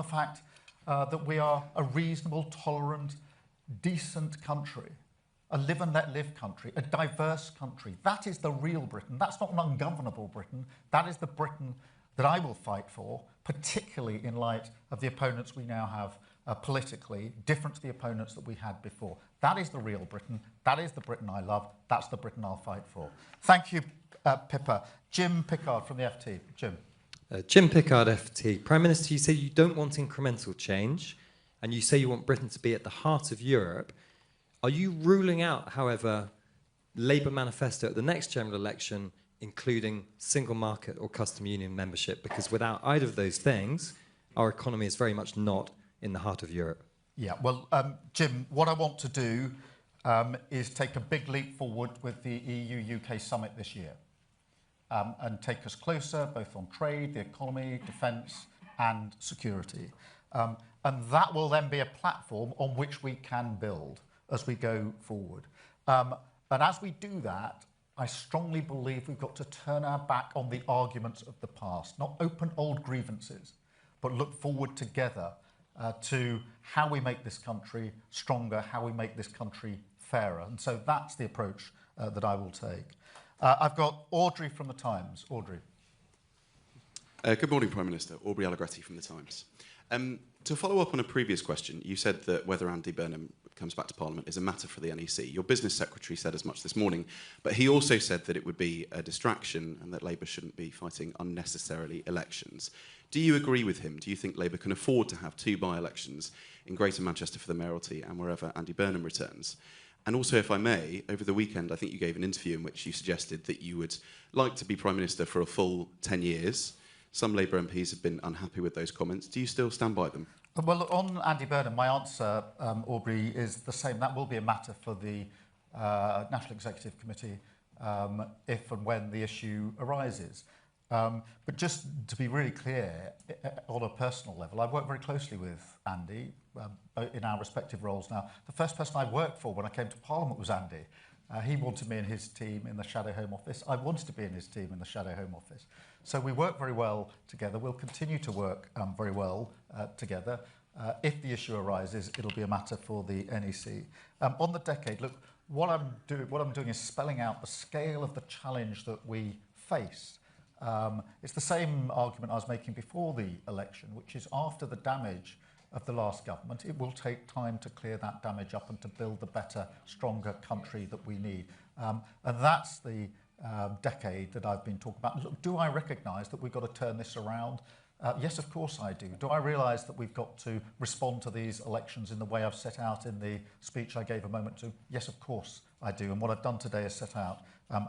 fact that we are a reasonable, tolerant, decent country, a live and let live country, a diverse country. That is the real Britain. That's not an ungovernable Britain. That is the Britain that I will fight for, particularly in light of the opponents we now have politically, different to the opponents that we had before. That is the real Britain. That is the Britain I love. That's the Britain I'll fight for. Thank you, Pippa. Jim Pickard from the FT. Jim. Jim Pickard, FT. Prime Minister, you say you don't want incremental change, and you say you want Britain to be at the heart of Europe. Are you ruling out, however, Labour manifesto at the next general election, including single market or custom union membership? Because without either of those things, our economy is very much not in the heart of Europe. Yeah, well, Jim, what I want to do is take a big leap forward with the EU-UK summit this year and take us closer, both on trade, the economy, defence and security. And that will then be a platform on which we can build as we go forward. And as we do that, I strongly believe we've got to turn our back on the arguments of the past, not open old grievances, but look forward together to how we make this country stronger, how we make this country fairer. And so that's the approach that I will take. I've got Audrey from The Times. Audrey. Good morning, Prime Minister. Aubrey Allegretti from The Times. To follow up on a previous question, you said that whether Andy Burnham comes back to Parliament is a matter for the NEC. Your business secretary said as much this morning, but he also said that it would be a distraction and that Labour shouldn't be fighting unnecessarily elections. Do you agree with him? Do you think Labour can afford to have 2 by-elections in Greater Manchester for the mayoralty and wherever Andy Burnham returns? And also, if I may, over the weekend, I think you gave an interview in which you suggested that you would like to be Prime Minister for a full 10 years. Some Labour MPs have been unhappy with those comments. Do you still stand by them? Well, on Andy Burnham, my answer, Aubrey, is the same. That will be a matter for the National Executive Committee if and when the issue arises. But just to be really clear, on a personal level, I've worked very closely with Andy in our respective roles now. The first person I worked for when I came to Parliament was Andy. He wanted me and his team in the Shadow Home Office. I wanted to be in his team in the Shadow Home Office. So we work very well together. We'll continue to work very well together. If the issue arises, it'll be a matter for the NEC. On the decade, look, what I'm doing is spelling out the scale of the challenge that we face. It's the same argument I was making before the election, which is after the damage of the last government, it will take time to clear that damage up and to build the better, stronger country that we need. And that's the decade that I've been talking about. Look, do I recognise that we've got to turn this around? Yes, of course I do. Do I realise that we've got to respond to these elections in the way I've set out in the speech I gave a moment to? Yes, of course I do. And what I've done today is set out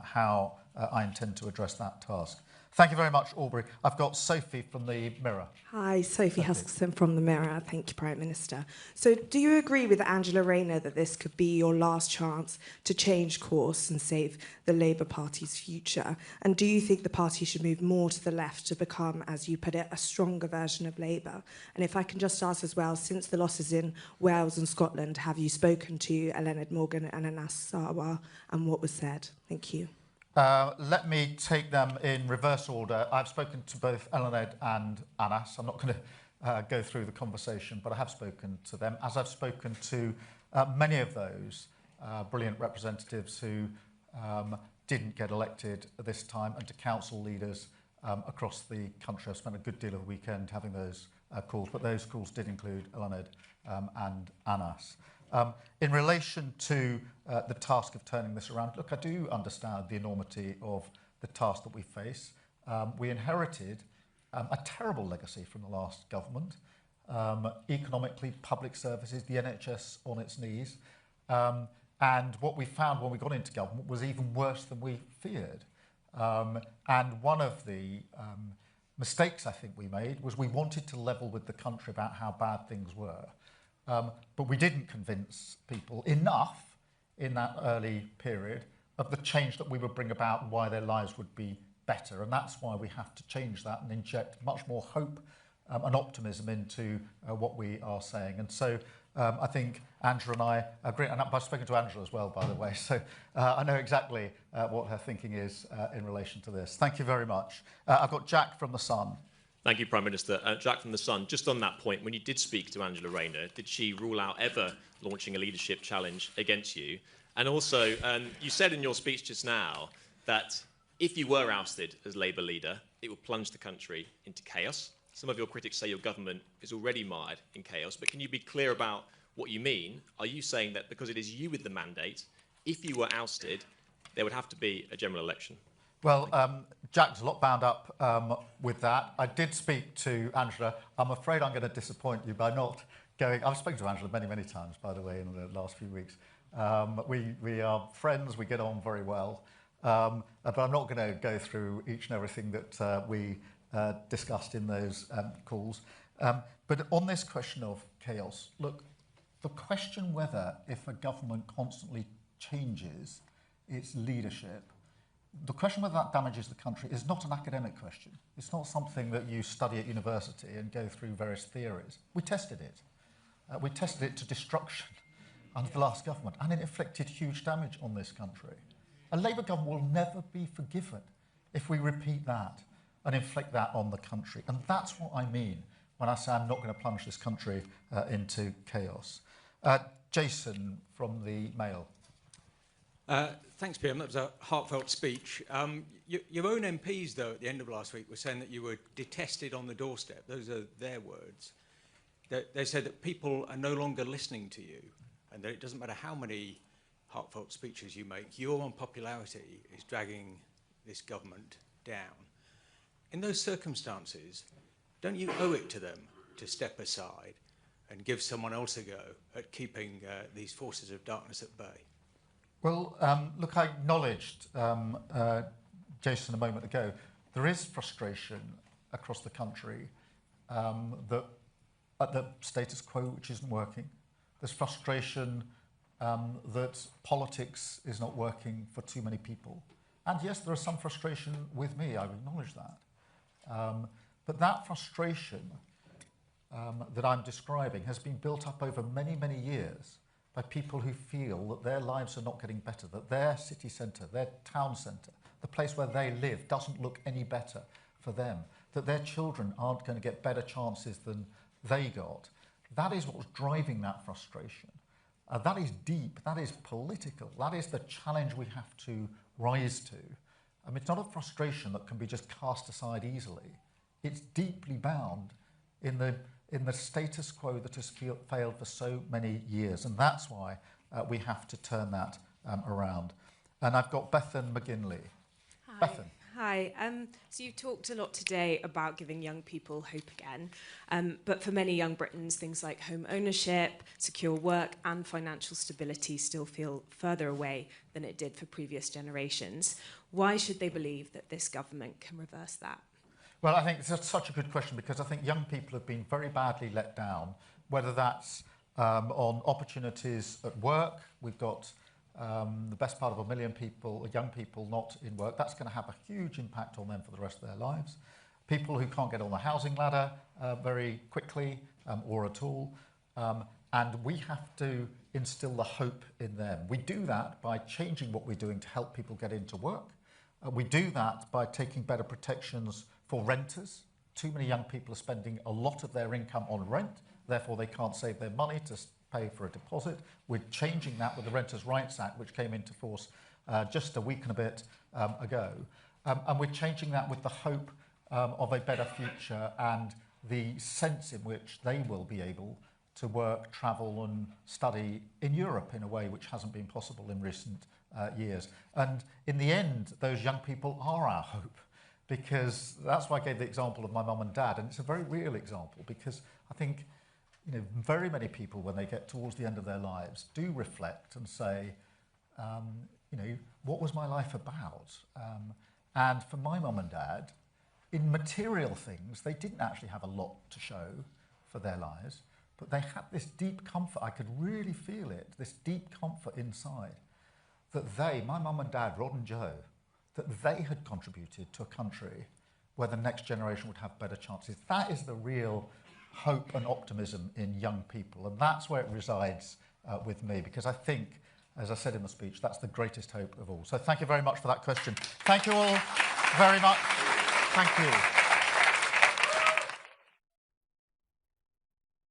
how I intend to address that task. Thank you very much, Aubrey. I've got Sophie from the Mirror. Hi, Sophie Huskisson from the Mirror. Thank you, Prime Minister. So do you agree with Angela Rayner that this could be your last chance to change course and save the Labour Party's future? And do you think the party should move more to the left to become, as you put it, a stronger version of Labour? And if I can just ask as well, since the losses in Wales and Scotland, have you spoken to Eluned Morgan and Anas Sarwar, and what was said? Thank you. Let me take them in reverse order. I've spoken to both Eluned and Anas. I'm not going to go through the conversation, but I have spoken to them, as I've spoken to many of those brilliant representatives who didn't get elected this time, and to council leaders across the country. I've spent a good deal of the weekend having those calls, but those calls did include Eluned and Anas. In relation to the task of turning this around, look, I do understand the enormity of the task that we face. We inherited a terrible legacy from the last government. Economically, public services, the NHS on its knees. And what we found when we got into government was even worse than we feared. And one of the mistakes I think we made was we wanted to level with the country about how bad things were. But we didn't convince people enough in that early period of the change that we would bring about and why their lives would be better. And that's why we have to change that and inject much more hope and optimism into what we are saying. And so I think Angela and I agree. And I've spoken to Angela as well, by the way. So I know exactly what her thinking is in relation to this. Thank you very much. I've got Jack from The Sun. Thank you, Prime Minister. Jack from The Sun, just on that point, when you did speak to Angela Rayner, did she rule out ever launching a leadership challenge against you? And also, you said in your speech just now that if you were ousted as Labour leader, it would plunge the country into chaos. Some of your critics say your government is already mired in chaos, but can you be clear about what you mean? Are you saying that because it is you with the mandate, if you were ousted, there would have to be a general election? Well, Jack's a lot bound up with that. I did speak to Angela. I'm afraid I'm going to disappoint you by not going. I've spoken to Angela many, many times, by the way, in the last few weeks. We are friends. We get on very well. But I'm not going to go through each and everything that we discussed in those calls. But on this question of chaos, look, the question whether if a government constantly changes its leadership, the question whether that damages the country is not an academic question. It's not something that you study at university and go through various theories. We tested it. We tested it to destruction under the last government, and it inflicted huge damage on this country. A Labour government will never be forgiven if we repeat that and inflict that on the country. And that's what I mean when I say I'm not going to plunge this country into chaos. Jason from the Mail. Thanks, PM. That was a heartfelt speech. Your own MPs, though, at the end of last week were saying that you were detested on the doorstep. Those are their words. They said that people are no longer listening to you and that it doesn't matter how many heartfelt speeches you make, your unpopularity is dragging this government down. In those circumstances, don't you owe it to them to step aside and give someone else a go at keeping these forces of darkness at bay? Well, look, I acknowledged, Jason, a moment ago, there is frustration across the country that at the status quo, which isn't working. There's frustration that politics is not working for too many people. And yes, there is some frustration with me, I acknowledge that. But that frustration that I'm describing has been built up over many, many years by people who feel that their lives are not getting better, that their city centre, their town centre, the place where they live doesn't look any better for them, that their children aren't going to get better chances than they got. That is what's driving that frustration. That is deep, that is political, that is the challenge we have to rise to. I mean, it's not a frustration that can be just cast aside easily. It's deeply bound in the status quo that has failed for so many years, and that's why we have to turn that around. And I've got Bethan McGinley. Hi. Bethan. Hi. So you've talked a lot today about giving young people hope again, but for many young Britons, things like home ownership, secure work and financial stability still feel further away than it did for previous generations. Why should they believe that this government can reverse that? Well, I think it's such a good question because I think young people have been very badly let down, whether that's on opportunities at work. We've got the best part of 1 million people, young people not in work. That's going to have a huge impact on them for the rest of their lives. People who can't get on the housing ladder very quickly or at all. And we have to instill the hope in them. We do that by changing what we're doing to help people get into work. We do that by taking better protections for renters. Too many young people are spending a lot of their income on rent, therefore they can't save their money to pay for a deposit. We're changing that with the Renters' Rights Act, which came into force just a week and a bit ago. And we're changing that with the hope of a better future and the sense in which they will be able to work, travel and study in Europe in a way which hasn't been possible in recent years. And in the end, those young people are our hope, because that's why I gave the example of my mum and dad, and it's a very real example because I think very many people, when they get towards the end of their lives, do reflect and say, what was my life about? And for my mum and dad, in material things, they didn't actually have a lot to show for their lives, but they had this deep comfort. I could really feel it, this deep comfort inside, that they, my mum and dad, Rod and Joe, that they had contributed to a country where the next generation would have better chances. That is the real hope and optimism in young people, and that's where it resides with me, because I think, as I said in the speech, that's the greatest hope of all. So thank you very much for that question. Thank you all very much. Thank you.